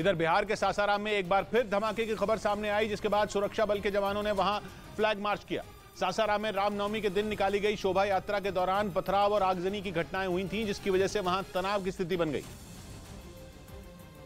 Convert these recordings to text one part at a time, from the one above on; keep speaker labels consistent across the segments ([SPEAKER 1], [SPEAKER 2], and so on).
[SPEAKER 1] इधर बिहार के सासाराम में एक बार फिर धमाके की खबर सामने आई, जिसके बाद सुरक्षा बल के जवानों ने वहां फ्लैग मार्च किया। सासाराम में रामनवमी के दिन निकाली गई शोभा यात्रा के दौरान पथराव और आगजनी की घटनाएं हुई थीं, जिसकी वजह से वहां तनाव की स्थिति बन गई।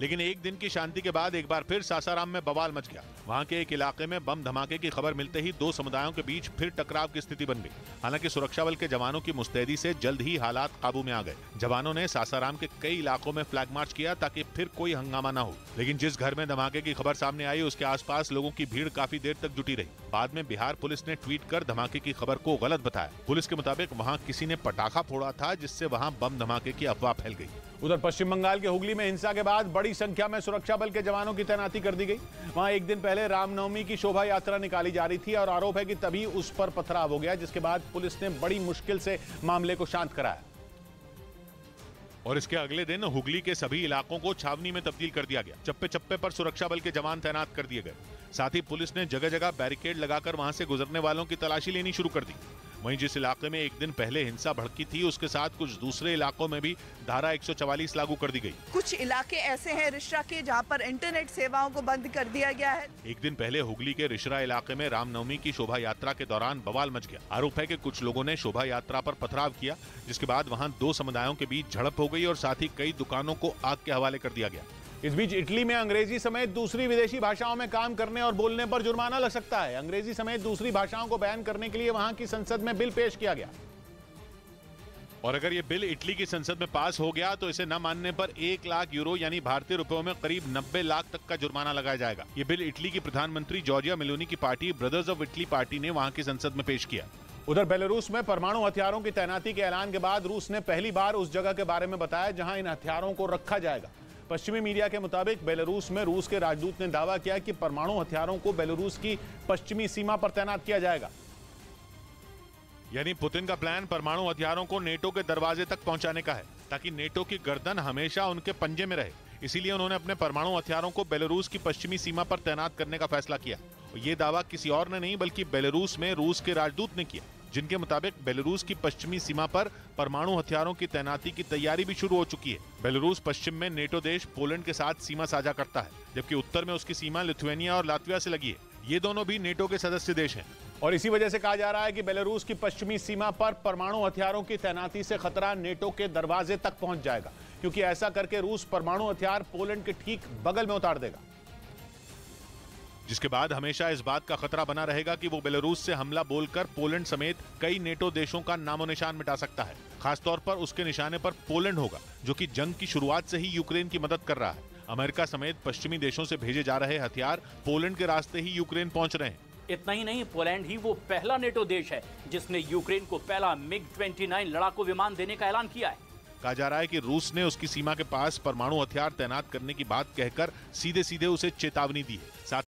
[SPEAKER 1] लेकिन एक दिन की शांति के बाद एक बार फिर सासाराम में बवाल मच गया। वहां के एक इलाके में बम धमाके की खबर मिलते ही दो समुदायों के बीच फिर टकराव की स्थिति बन गई। हालांकि सुरक्षा बल के जवानों की मुस्तैदी से जल्द ही हालात काबू में आ गए। जवानों ने सासाराम के कई इलाकों में फ्लैग मार्च किया ताकि फिर कोई हंगामा न हो। लेकिन जिस घर में धमाके की खबर सामने आई उसके आसपास लोगों की भीड़ काफी देर तक जुटी रही। बाद में बिहार पुलिस ने ट्वीट कर धमाके की खबर को गलत बताया। पुलिस के मुताबिक वहाँ किसी ने पटाखा फोड़ा था, जिससे वहाँ बम धमाके की अफवाह फैल गई। उधर पश्चिम बंगाल के हुगली में हिंसा के बाद बड़ी संख्या में सुरक्षा बल के जवानों की तैनाती कर दी गई। वहां एक दिन पहले रामनवमी की शोभा यात्रा निकाली जा रही थी और आरोप है कि तभी उस पर पथराव हो गया, जिसके बाद पुलिस ने बड़ी मुश्किल से मामले को शांत कराया। और इसके अगले दिन हुगली के सभी इलाकों को छावनी में तब्दील कर दिया गया। चप्पे चप्पे पर सुरक्षा बल के जवान तैनात कर दिए गए। साथ ही पुलिस ने जगह जगह बैरिकेड लगाकर वहां से गुजरने वालों की तलाशी लेनी शुरू कर दी। वहीं जिस इलाके में एक दिन पहले हिंसा भड़की थी, उसके साथ कुछ दूसरे इलाकों में भी धारा 144 लागू कर दी गई।
[SPEAKER 2] कुछ इलाके ऐसे हैं रिश्रा के जहां पर इंटरनेट सेवाओं को बंद कर दिया गया है।
[SPEAKER 1] एक दिन पहले हुगली के रिश्रा इलाके में रामनवमी की शोभा यात्रा के दौरान बवाल मच गया। आरोप है कि कुछ लोगों ने शोभा यात्रा पर पथराव किया, जिसके बाद वहां दो समुदायों के बीच झड़प हो गई और साथ ही कई दुकानों को आग के हवाले कर दिया गया। इस बीच इटली में अंग्रेजी समेत दूसरी विदेशी भाषाओं में काम करने और बोलने पर जुर्माना लग सकता है। अंग्रेजी समेत दूसरी भाषाओं को बैन करने के लिए वहां की संसद में बिल पेश किया गया और अगर ये बिल इटली की संसद में पास हो गया तो इसे न मानने पर 1 लाख यूरो यानी भारतीय रुपयों में करीब 90 लाख तक का जुर्माना लगाया जाएगा। ये बिल इटली की प्रधानमंत्री जॉर्जिया मेलोनी की party brothers of Italy party ने वहां की संसद में पेश किया। उधर बेलारूस में परमाणु हथियारों की तैनाती के ऐलान के बाद रूस ने पहली बार उस जगह के बारे में बताया जहां इन हथियारों को रखा जाएगा। पश्चिमी मीडिया के मुताबिक बेलारूस में रूस के राजदूत ने दावा किया कि परमाणु हथियारों को बेलारूस की पश्चिमी सीमा पर तैनात किया जाएगा। यानी पुतिन का प्लान परमाणु हथियारों को नेटो के दरवाजे तक पहुंचाने का है, ताकि नेटो की गर्दन हमेशा उनके पंजे में रहे। इसीलिए उन्होंने अपने परमाणु हथियारों को बेलारूस की पश्चिमी सीमा पर तैनात करने का फैसला किया। ये दावा किसी और ने नहीं बल्कि बेलारूस में रूस के राजदूत ने किया, जिनके मुताबिक बेलारूस की पश्चिमी सीमा पर परमाणु हथियारों की तैनाती की तैयारी भी शुरू हो चुकी है। बेलारूस पश्चिम में नेटो देश पोलैंड के साथ सीमा साझा करता है, जबकि उत्तर में उसकी सीमा लिथुआनिया और लातविया से लगी है। ये दोनों भी नेटो के सदस्य देश हैं और इसी वजह से कहा जा रहा है कि बेलारूस की पश्चिमी सीमा पर परमाणु हथियारों की तैनाती से खतरा नेटो के दरवाजे तक पहुंच जाएगा, क्योंकि ऐसा करके रूस परमाणु हथियार पोलैंड के ठीक बगल में उतार देगा, जिसके बाद हमेशा इस बात का खतरा बना रहेगा कि वो बेलारूस से हमला बोलकर पोलैंड समेत कई नेटो देशों का नामो निशान मिटा सकता है। खासतौर पर उसके निशाने पर पोलैंड होगा, जो कि जंग की शुरुआत से ही यूक्रेन की मदद कर रहा है। अमेरिका समेत पश्चिमी देशों से भेजे जा रहे हथियार पोलैंड के रास्ते ही यूक्रेन पहुंच रहे हैं।
[SPEAKER 3] इतना ही नहीं, पोलैंड ही वो पहला नेटो देश है जिसने यूक्रेन को पहला MiG-29 लड़ाकू विमान देने का ऐलान किया है।
[SPEAKER 1] कहा जा रहा है कि रूस ने उसकी सीमा के पास परमाणु हथियार तैनात करने की बात कहकर सीधे सीधे उसे चेतावनी दी है। साथ